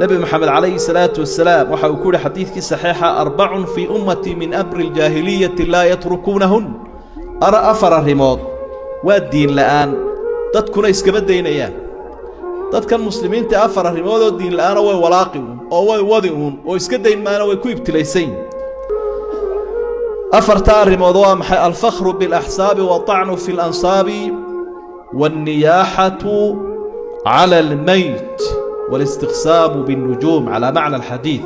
نبي محمد عليه الصلاة والسلام وحاول حديث صحيحة 4 في أمتي من أمر الجاهلية لا يتركونهن أرى أفر الرماد والدين الآن تدكنا إسكبدين إياه تدك المسلمين تأفر الرماد والدين الآن ولاقون أو وضعون وإسكدين معنا ويكويب تليسين أفرتا الرماد ومحي الفخر بالأحساب والطعن في الأنصاب والنياحة على الميت والاستخساب بالنجوم على معنى الحديث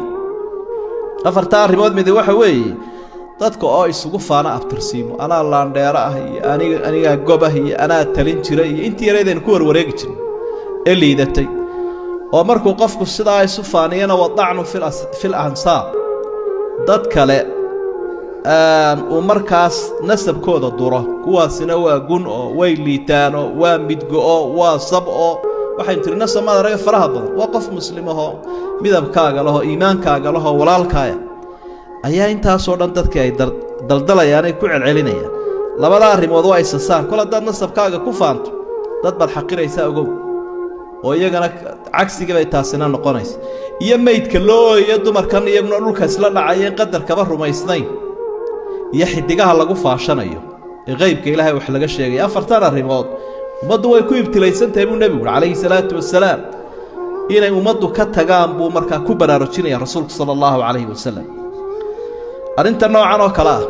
أفرتا الرماد مذي وحوي dadka oo isugu faana abtirsiimo ana laandheera ah aniga gobaha ana talin jiray intii yareedeen ku warwareegi jiray ee liidatay oo markuu qofku sidaa isu faaniyana wadacnu fil ansaab dad kale oo markaas nasabkooda duro kuwaasina waa gun oo way liitaan oo waa midgo oo waa sab oo waxay tirina samada raga faraha badan waa qof muslim ah midabkaaga laho iimaankaaga laho walaalkaaga ayaa intaasoo dhan dadkii ay daldalayaan ay ku celcelinayaan labada arrimood waa isasaan kala dad nasabkaaga ku faanto dad bad xaqiraysa ogow oo iyagana cagsiga bay taasina noqonaysa iyo meydka loo iyo dumarkan iyaguna dhulka isla dhacayeen qadarkaba rumaysnayn iyo xidigaha lagu faashanayo ee qaybka Ilaahay wax laga sheegay afartan arrimood umadu way ku ibtilaysantahay buu nabigu calayhi salaatu wasalaam inay umadu ka tagaan buu markaa ku baraarujinaya rasuulka sallallahu alayhi wasallam أرنت النوع عنه كلاه